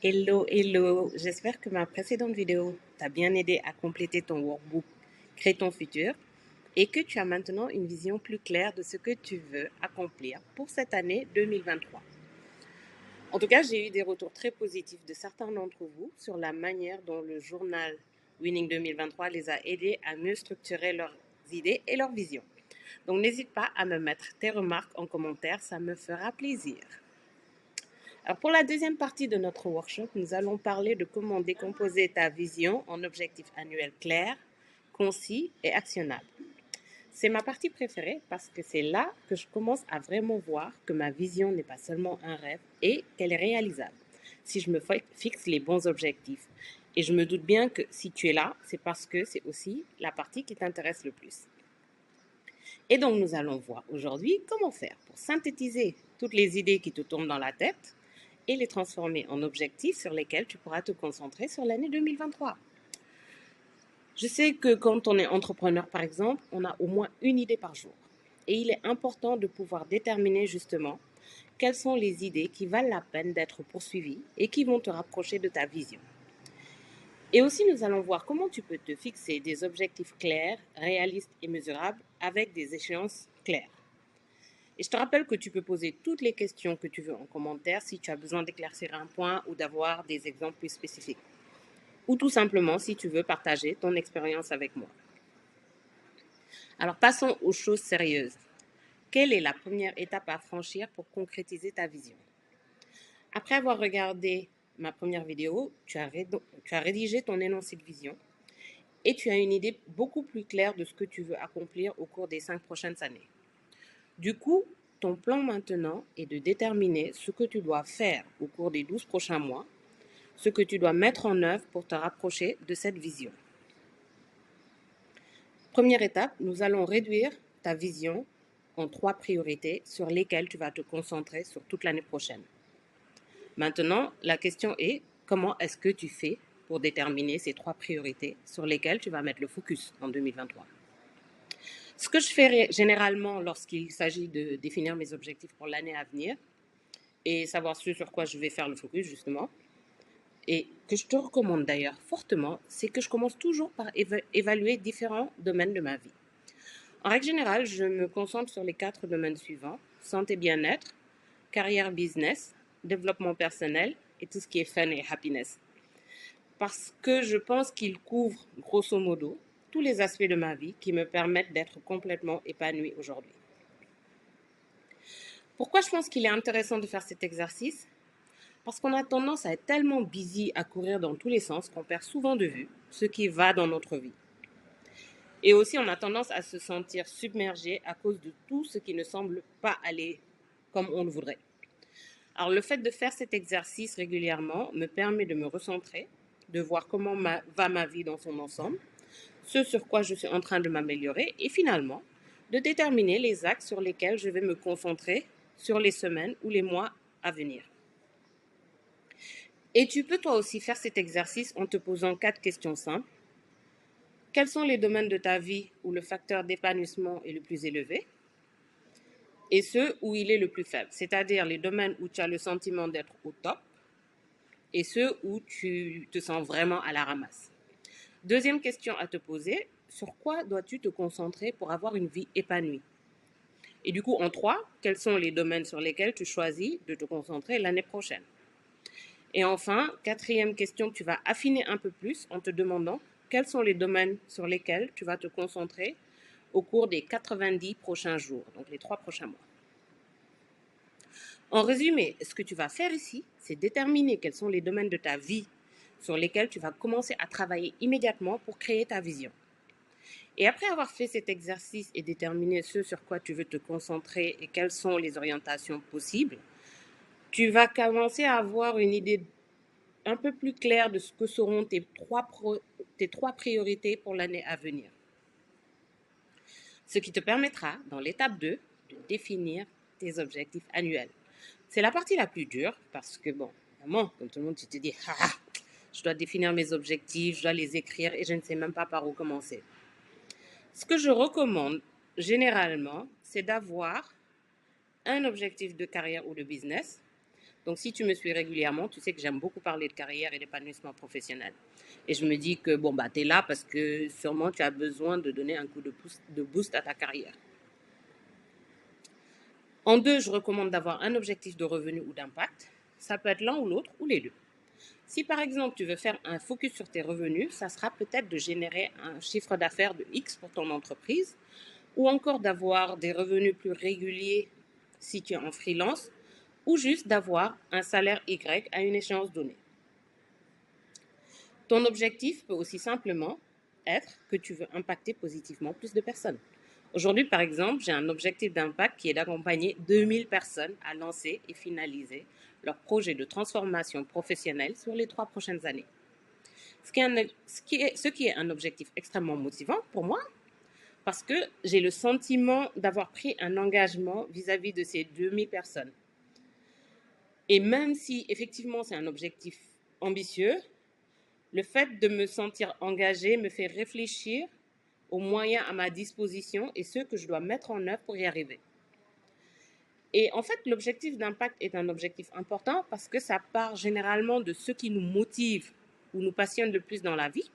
Hello, hello. J'espère que ma précédente vidéo t'a bien aidé à compléter ton workbook Crée ton futur et que tu as maintenant une vision plus claire de ce que tu veux accomplir pour cette année 2023. En tout cas, j'ai eu des retours très positifs de certains d'entre vous sur la manière dont le journal Winning 2023 les a aidés à mieux structurer leurs idées et leurs visions. Donc n'hésite pas à me mettre tes remarques en commentaire, ça me fera plaisir. Alors pour la deuxième partie de notre workshop, nous allons parler de comment décomposer ta vision en objectifs annuels clairs, concis et actionnables. C'est ma partie préférée parce que c'est là que je commence à vraiment voir que ma vision n'est pas seulement un rêve et qu'elle est réalisable si je me fixe les bons objectifs. Et je me doute bien que si tu es là, c'est parce que c'est aussi la partie qui t'intéresse le plus. Et donc nous allons voir aujourd'hui comment faire pour synthétiser toutes les idées qui te tombent dans la tête et les transformer en objectifs sur lesquels tu pourras te concentrer sur l'année 2023. Je sais que quand on est entrepreneur, par exemple, on a au moins une idée par jour. Et il est important de pouvoir déterminer justement quelles sont les idées qui valent la peine d'être poursuivies et qui vont te rapprocher de ta vision. Et aussi, nous allons voir comment tu peux te fixer des objectifs clairs, réalistes et mesurables avec des échéances claires. Et je te rappelle que tu peux poser toutes les questions que tu veux en commentaire si tu as besoin d'éclaircir un point ou d'avoir des exemples plus spécifiques. Ou tout simplement si tu veux partager ton expérience avec moi. Alors passons aux choses sérieuses. Quelle est la première étape à franchir pour concrétiser ta vision? Après avoir regardé ma première vidéo, tu as rédigé ton énoncé de vision et tu as une idée beaucoup plus claire de ce que tu veux accomplir au cours des 5 prochaines années. Du coup, ton plan maintenant est de déterminer ce que tu dois faire au cours des 12 prochains mois, ce que tu dois mettre en œuvre pour te rapprocher de cette vision. Première étape, nous allons réduire ta vision en 3 priorités sur lesquelles tu vas te concentrer sur toute l'année prochaine. Maintenant, la question est, comment est-ce que tu fais pour déterminer ces 3 priorités sur lesquelles tu vas mettre le focus en 2023? Ce que je fais généralement lorsqu'il s'agit de définir mes objectifs pour l'année à venir et savoir ce sur quoi je vais faire le focus justement, et que je te recommande d'ailleurs fortement, c'est que je commence toujours par évaluer différents domaines de ma vie. En règle générale, je me concentre sur les 4 domaines suivants: santé, bien-être, carrière, business, développement personnel et tout ce qui est fun et happiness. Parce que je pense qu'ils couvrent grosso modo tous les aspects de ma vie qui me permettent d'être complètement épanouie aujourd'hui. Pourquoi je pense qu'il est intéressant de faire cet exercice? Parce qu'on a tendance à être tellement busy à courir dans tous les sens qu'on perd souvent de vue ce qui va dans notre vie. Et aussi, on a tendance à se sentir submergé à cause de tout ce qui ne semble pas aller comme on le voudrait. Alors, le fait de faire cet exercice régulièrement me permet de me recentrer, de voir comment va ma vie dans son ensemble, ce sur quoi je suis en train de m'améliorer et finalement, de déterminer les axes sur lesquels je vais me concentrer sur les semaines ou les mois à venir. Et tu peux toi aussi faire cet exercice en te posant 4 questions simples. Quels sont les domaines de ta vie où le facteur d'épanouissement est le plus élevé et ceux où il est le plus faible, c'est-à-dire les domaines où tu as le sentiment d'être au top et ceux où tu te sens vraiment à la ramasse. Deuxième question à te poser, sur quoi dois-tu te concentrer pour avoir une vie épanouie? Et du coup, en 3, quels sont les domaines sur lesquels tu choisis de te concentrer l'année prochaine? Et enfin, 4e question, tu vas affiner un peu plus en te demandant quels sont les domaines sur lesquels tu vas te concentrer au cours des 90 prochains jours, donc les 3 prochains mois. En résumé, ce que tu vas faire ici, c'est déterminer quels sont les domaines de ta vie sur lesquels tu vas commencer à travailler immédiatement pour créer ta vision. Et après avoir fait cet exercice et déterminé ce sur quoi tu veux te concentrer et quelles sont les orientations possibles, tu vas commencer à avoir une idée un peu plus claire de ce que seront tes trois priorités pour l'année à venir. Ce qui te permettra, dans l'étape 2, de définir tes objectifs annuels. C'est la partie la plus dure parce que, bon, évidemment, comme tout le monde, tu te dis, je dois définir mes objectifs, je dois les écrire et je ne sais même pas par où commencer. Ce que je recommande généralement, c'est d'avoir un objectif de carrière ou de business, Donc, si tu me suis régulièrement, tu sais que j'aime beaucoup parler de carrière et d'épanouissement professionnel. Et je me dis que, bon, bah, tu es là parce que sûrement tu as besoin de donner un coup de boost à ta carrière. En deux, je recommande d'avoir un objectif de revenu ou d'impact. Ça peut être l'un ou l'autre ou les deux. Si par exemple tu veux faire un focus sur tes revenus, ça sera peut-être de générer un chiffre d'affaires de X pour ton entreprise ou encore d'avoir des revenus plus réguliers si tu es en freelance ou juste d'avoir un salaire Y à une échéance donnée. Ton objectif peut aussi simplement être que tu veux impacter positivement plus de personnes. Aujourd'hui, par exemple, j'ai un objectif d'impact qui est d'accompagner 2000 personnes à lancer et finaliser leur projet de transformation professionnelle sur les 3 prochaines années. Ce qui est un objectif extrêmement motivant pour moi parce que j'ai le sentiment d'avoir pris un engagement vis-à-vis de ces 2000 personnes. Et même si effectivement c'est un objectif ambitieux, le fait de me sentir engagée me fait réfléchir aux moyens à ma disposition et ceux que je dois mettre en œuvre pour y arriver. Et en fait, l'objectif d'impact est un objectif important parce que ça part généralement de ce qui nous motive ou nous passionne le plus dans la vie.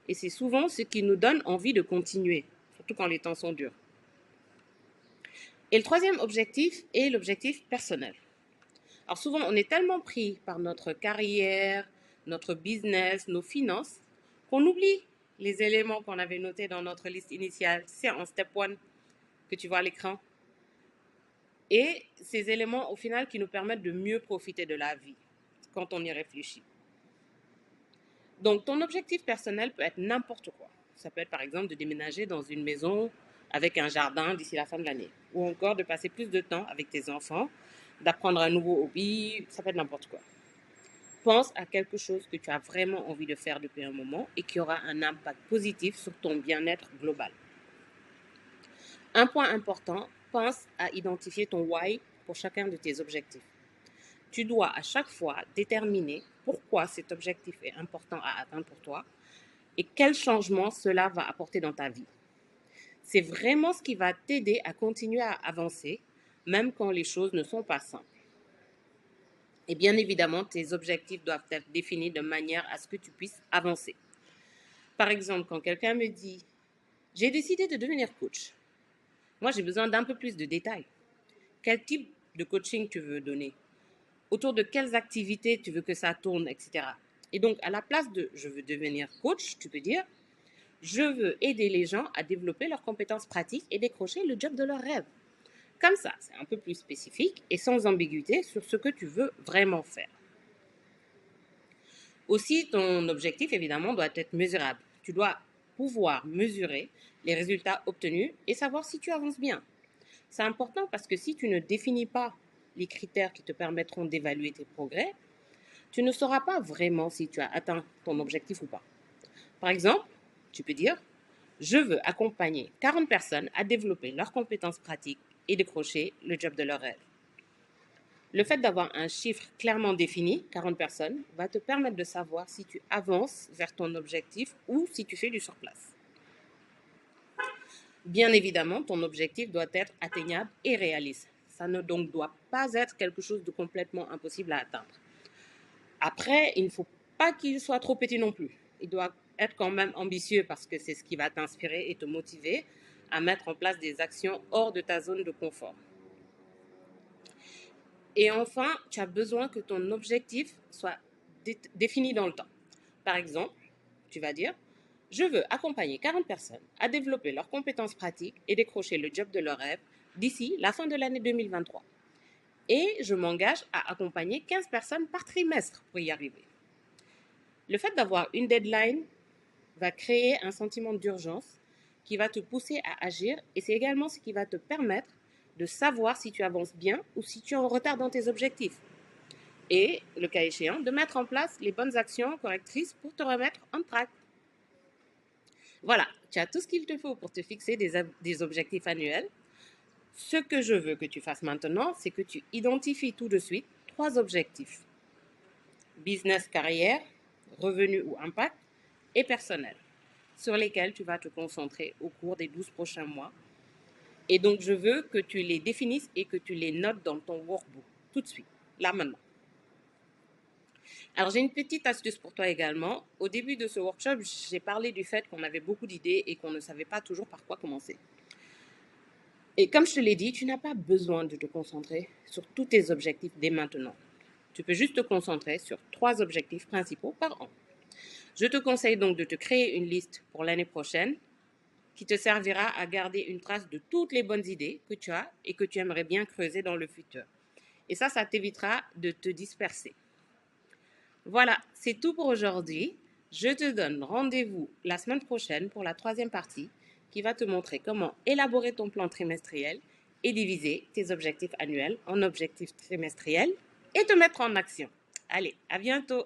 Et c'est souvent ce qui nous donne envie de continuer, surtout quand les temps sont durs. Et le troisième objectif est l'objectif personnel. Alors souvent, on est tellement pris par notre carrière, notre business, nos finances, qu'on oublie les éléments qu'on avait notés dans notre liste initiale. C'est en step 1 que tu vois à l'écran. Et ces éléments, au final, qui nous permettent de mieux profiter de la vie quand on y réfléchit. Donc, ton objectif personnel peut être n'importe quoi. Ça peut être, par exemple, de déménager dans une maison avec un jardin d'ici la fin de l'année. Ou encore de passer plus de temps avec tes enfants, d'apprendre un nouveau hobby, ça peut être n'importe quoi. Pense à quelque chose que tu as vraiment envie de faire depuis un moment et qui aura un impact positif sur ton bien-être global. Un point important, pense à identifier ton why pour chacun de tes objectifs. Tu dois à chaque fois déterminer pourquoi cet objectif est important à atteindre pour toi et quel changement cela va apporter dans ta vie. C'est vraiment ce qui va t'aider à continuer à avancer, même quand les choses ne sont pas simples. Et bien évidemment, tes objectifs doivent être définis de manière à ce que tu puisses avancer. Par exemple, quand quelqu'un me dit « J'ai décidé de devenir coach », moi j'ai besoin d'un peu plus de détails. Quel type de coaching tu veux donner? Autour de quelles activités tu veux que ça tourne, etc. Et donc, à la place de « je veux devenir coach », tu peux dire « je veux aider les gens à développer leurs compétences pratiques et décrocher le job de leurs rêves ». Comme ça, c'est un peu plus spécifique et sans ambiguïté sur ce que tu veux vraiment faire. Aussi, ton objectif, évidemment, doit être mesurable. Tu dois pouvoir mesurer les résultats obtenus et savoir si tu avances bien. C'est important parce que si tu ne définis pas les critères qui te permettront d'évaluer tes progrès, tu ne sauras pas vraiment si tu as atteint ton objectif ou pas. Par exemple, tu peux dire « Je veux accompagner 40 personnes à développer leurs compétences pratiques et décrocher le job de leur rêve. » Le fait d'avoir un chiffre clairement défini, 40 personnes, va te permettre de savoir si tu avances vers ton objectif ou si tu fais du surplace. Bien évidemment, ton objectif doit être atteignable et réaliste. Ça ne donc doit pas être quelque chose de complètement impossible à atteindre. Après, il ne faut pas qu'il soit trop petit non plus. Il doit être quand même ambitieux parce que c'est ce qui va t'inspirer et te motiver à mettre en place des actions hors de ta zone de confort. Et enfin, tu as besoin que ton objectif soit défini dans le temps. Par exemple, tu vas dire « Je veux accompagner 40 personnes à développer leurs compétences pratiques et décrocher le job de leur rêve d'ici la fin de l'année 2023. Et je m'engage à accompagner 15 personnes par trimestre pour y arriver. » Le fait d'avoir une deadline va créer un sentiment d'urgence qui va te pousser à agir et c'est également ce qui va te permettre de savoir si tu avances bien ou si tu es en retard dans tes objectifs. Et, le cas échéant, de mettre en place les bonnes actions correctrices pour te remettre en track. Voilà, tu as tout ce qu'il te faut pour te fixer des objectifs annuels. Ce que je veux que tu fasses maintenant, c'est que tu identifies tout de suite 3 objectifs. Business, carrière, revenu ou impact et personnel, sur lesquels tu vas te concentrer au cours des 12 prochains mois. Et donc, je veux que tu les définisses et que tu les notes dans ton workbook tout de suite, là maintenant. Alors, j'ai une petite astuce pour toi également. Au début de ce workshop, j'ai parlé du fait qu'on avait beaucoup d'idées et qu'on ne savait pas toujours par quoi commencer. Et comme je te l'ai dit, tu n'as pas besoin de te concentrer sur tous tes objectifs dès maintenant. Tu peux juste te concentrer sur 3 objectifs principaux par an. Je te conseille donc de te créer une liste pour l'année prochaine qui te servira à garder une trace de toutes les bonnes idées que tu as et que tu aimerais bien creuser dans le futur. Et ça t'évitera de te disperser. Voilà, c'est tout pour aujourd'hui. Je te donne rendez-vous la semaine prochaine pour la 3e partie qui va te montrer comment élaborer ton plan trimestriel et diviser tes objectifs annuels en objectifs trimestriels et te mettre en action. Allez, à bientôt!